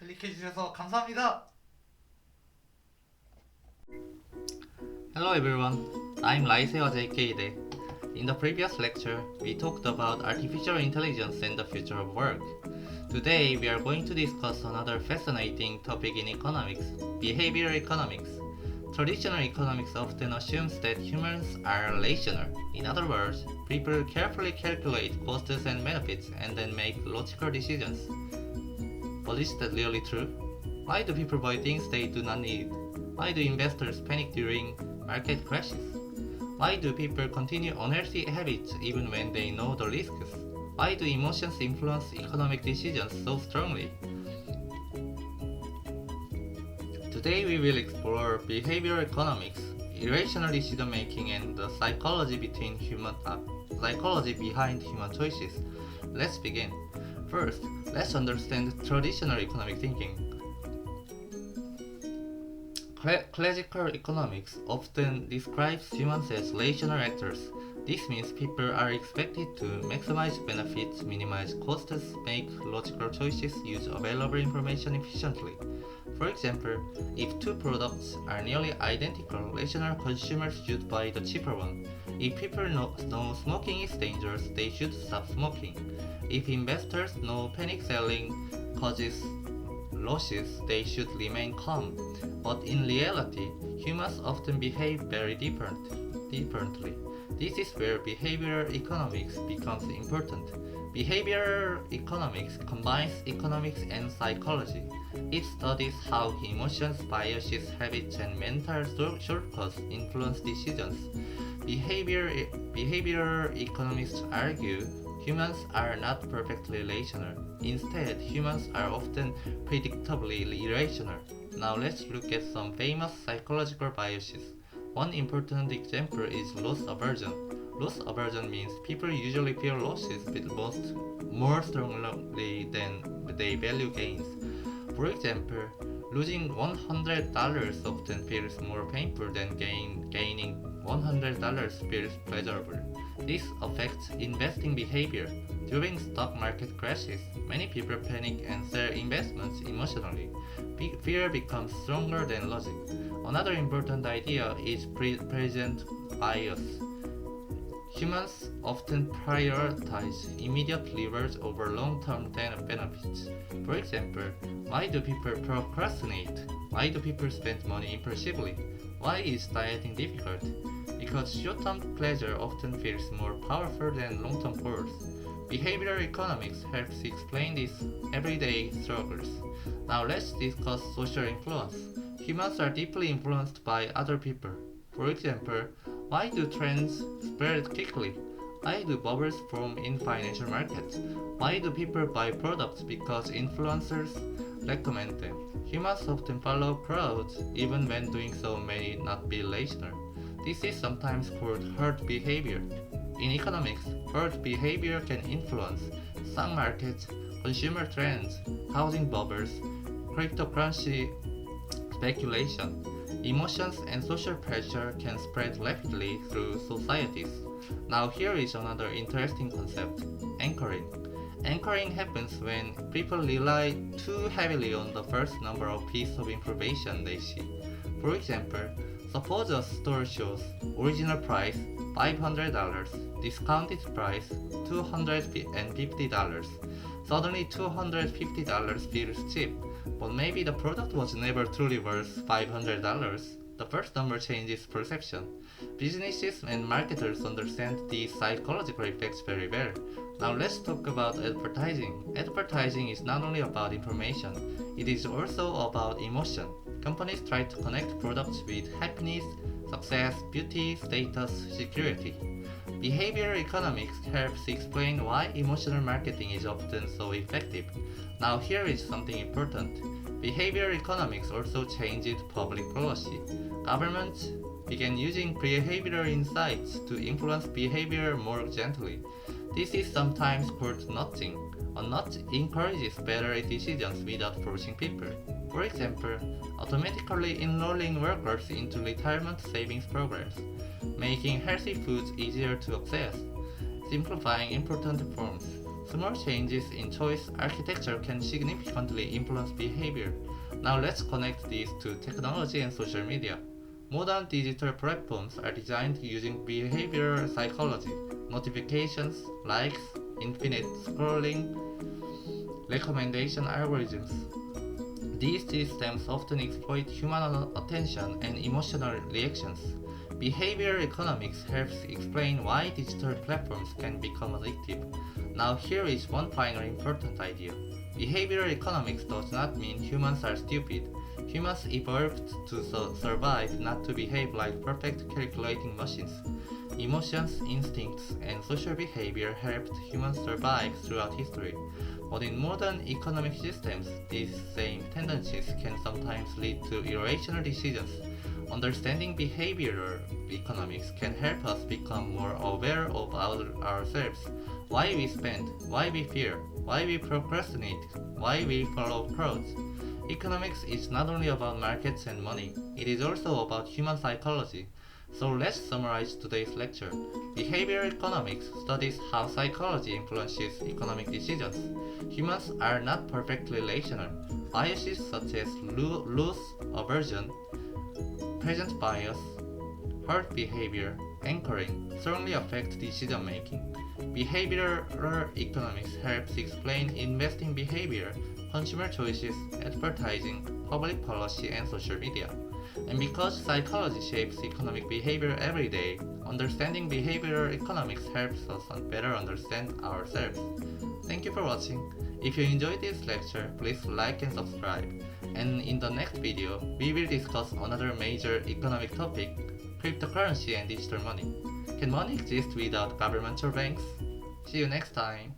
클릭해주셔서 감사합니다. Hello everyone, I'm Laiseo JK. In the previous lecture, we talked about artificial intelligence and the future of work. Today, we are going to discuss another fascinating topic in economics, behavioral economics. Traditional economics often assumes that humans are relational. In other words, people carefully calculate costs and benefits and then make logical decisions. But is that really true? Why do people buy things they do not need? Why do investors panic during market crashes? Why do people continue unhealthy habits even when they know the risks? Why do emotions influence economic decisions so strongly? Today we will explore behavioral economics, irrational decision making, and the psychology behind human choices. Let's begin. First, let's understand traditional economic thinking. Classical economics often describes humans as relational actors. This means people are expected to maximize benefits, minimize costs, make logical choices, use available information efficiently. For example, if two products are nearly identical, rational consumers should buy the cheaper one. If people know smoking is dangerous, they should stop smoking. If investors know panic selling causes losses, they should remain calm. But in reality, humans often behave very differently. This is where behavioral economics becomes important. Behavioral economics combines economics and psychology. It studies how emotions, biases, habits, and mental shortcuts influence decisions. Behavioral economists argue humans are not perfectly rational. Instead, humans are often predictably irrational. Now let's look at some famous psychological biases. One important example is loss aversion. Loss aversion means people usually fear losses more strongly than they value gains. For example, losing $100 often feels more painful than gaining $100 feels pleasurable. This affects investing behavior. During stock market crashes, many people panic and sell investments emotionally. Fear becomes stronger than logic. Another important idea is present bias. Humans often prioritize immediate rewards over long-term benefits. For example, why do people procrastinate? Why do people spend money impulsively? Why is dieting difficult? Because short-term pleasure often feels more powerful than long-term goals. Behavioral economics helps explain these everyday struggles. Now let's discuss social influence. Humans are deeply influenced by other people. For example, why do trends spread quickly? Why do bubbles form in financial markets? Why do people buy products because influencers recommend them? Humans often follow crowds even when doing so may not be rational. This is sometimes called herd behavior. In economics, herd behavior can influence stock markets, consumer trends, housing bubbles, cryptocurrency speculation. Emotions and social pressure can spread rapidly through societies. Now here is another interesting concept, anchoring. Anchoring happens when people rely too heavily on the first number of piece of information they see. For example, suppose a store shows original price $500, discounted price $250. Suddenly $250 feels cheap, but maybe the product was never truly worth $500. The first number changes perception. Businesses and marketers understand these psychological effects very well. Now let's talk about advertising. Advertising is not only about information, it is also about emotion. Companies try to connect products with happiness, success, beauty, status, security. Behavioral economics helps explain why emotional marketing is often so effective. Now here is something important. Behavioral economics also changed public policy. Governments began using behavioral insights to influence behavior more gently. This is sometimes called nudging. A nudge encourages better decisions without forcing people. For example, automatically enrolling workers into retirement savings programs, making healthy foods easier to access, simplifying important forms. Small changes in choice architecture can significantly influence behavior. Now let's connect these to technology and social media. Modern digital platforms are designed using behavioral psychology, notifications, likes, infinite scrolling, recommendation algorithms. These systems often exploit human attention and emotional reactions. Behavioral economics helps explain why digital platforms can become addictive. Now, here is one final important idea. Behavioral economics does not mean humans are stupid. Humans evolved to survive, not to behave like perfect calculating machines. Emotions, instincts, and social behavior helped humans survive throughout history. But in modern economic systems, these same tendencies can sometimes lead to irrational decisions. Understanding behavioral economics can help us become more aware of ourselves, why we spend, why we fear, why we procrastinate, why we follow crowds. Economics is not only about markets and money, it is also about human psychology. So let's summarize today's lecture. Behavioral economics studies how psychology influences economic decisions. Humans are not perfectly rational. Biases such as loss aversion, present bias, herd behavior, anchoring strongly affect decision making. Behavioral economics helps explain investing behavior, consumer choices, advertising, public policy, and social media. And because psychology shapes economic behavior every day, understanding behavioral economics helps us better understand ourselves. Thank you for watching. If you enjoyed this lecture, please like and subscribe. And in the next video, we will discuss another major economic topic, cryptocurrency and digital money. Can money exist without governmental banks? See you next time.